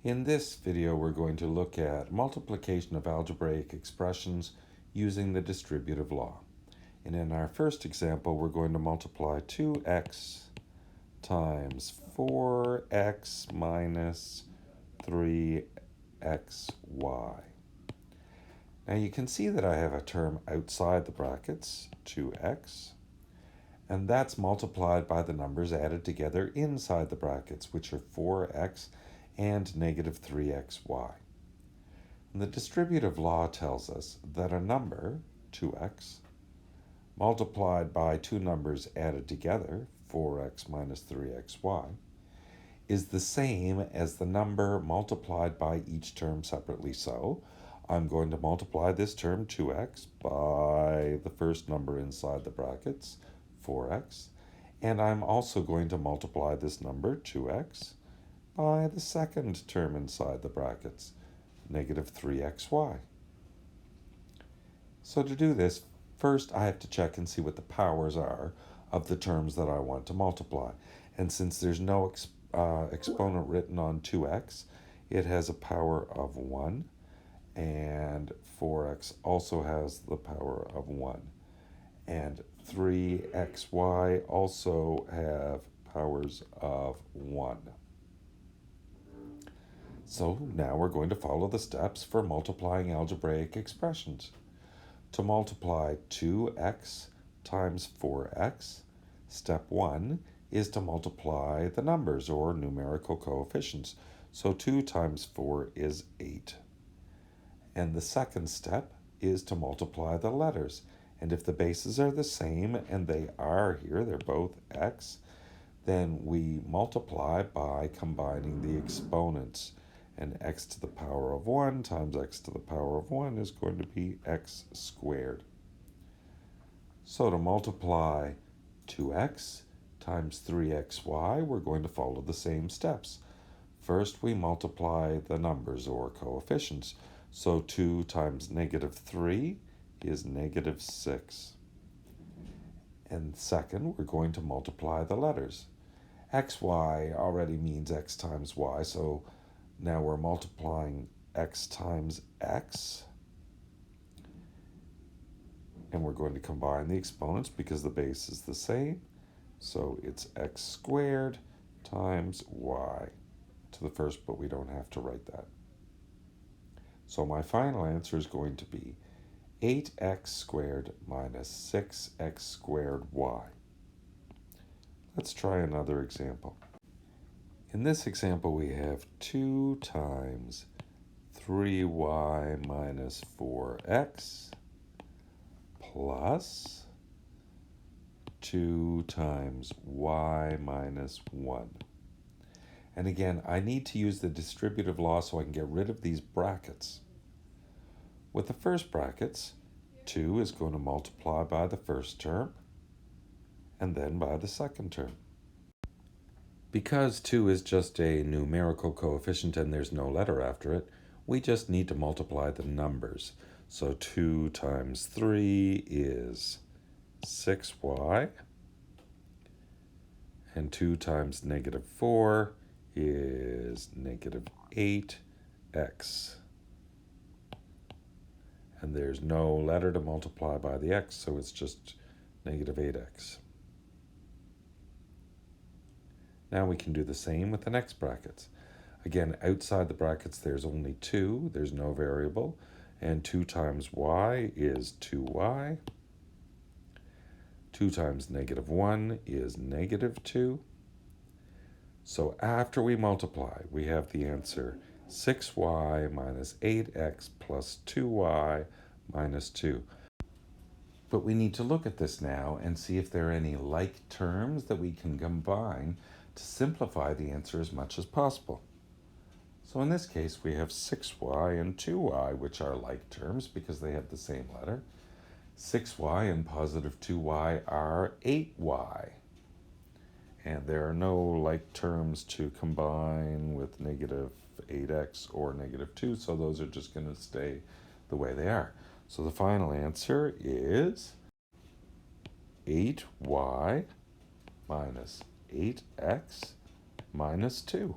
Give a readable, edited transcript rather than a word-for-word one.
In this video, we're going to look at multiplication of algebraic expressions using the distributive law. And in our first example, we're going to multiply 2x times 4x minus 3xy. Now you can see that I have a term outside the brackets, 2x, and that's multiplied by the numbers added together inside the brackets, which are 4x and negative 3xy. And the distributive law tells us that a number, 2x, multiplied by two numbers added together, 4x minus 3xy, is the same as the number multiplied by each term separately. So I'm going to multiply this term 2x by the first number inside the brackets, 4x, and I'm also going to multiply this number 2x by the second term inside the brackets, negative 3xy. So to do this, first I have to check and see what the powers are of the terms that I want to multiply. And since there's no exponent written on 2x, it has a power of 1, and 4x also has the power of 1. And 3xy also have powers of 1. So now we're going to follow the steps for multiplying algebraic expressions. To multiply 2x times 4x, step 1 is to multiply the numbers or numerical coefficients. So 2 times 4 is 8. And the second step is to multiply the letters. And if the bases are the same, and they are here, they're both x, then we multiply by combining the exponents. And x to the power of 1 times x to the power of 1 is going to be x squared. So to multiply 2x times 3xy, we're going to follow the same steps. First, we multiply the numbers or coefficients. So 2 times negative 3 is negative 6. And second, we're going to multiply the letters. xy already means x times y, so now we're multiplying x times x. And we're going to combine the exponents because the base is the same. So it's x squared times y to the first, but we don't have to write that. So my final answer is going to be 8x squared minus 6x squared y. Let's try another example. In this example, we have 2 times 3y minus 4x plus 2 times y minus 1. And again, I need to use the distributive law so I can get rid of these brackets. With the first brackets, 2 is going to multiply by the first term and then by the second term. Because 2 is just a numerical coefficient and there's no letter after it, we just need to multiply the numbers. So 2 times 3 is 6y, and 2 times negative 4 is negative 8x. And there's no letter to multiply by the x, so it's just negative 8x. Now we can do the same with the next brackets. Again, outside the brackets there's only 2, there's no variable, and 2 times y is 2y. 2 times negative 1 is negative 2. So after we multiply, we have the answer 6y minus 8x plus 2y minus 2. But we need to look at this now and see if there are any like terms that we can combine to simplify the answer as much as possible. So in this case, we have 6y and 2y, which are like terms because they have the same letter. 6y and positive 2y are 8y. And there are no like terms to combine with negative 8x or negative 2, so those are just going to stay the way they are. So the final answer is 8y minus 8x minus 2.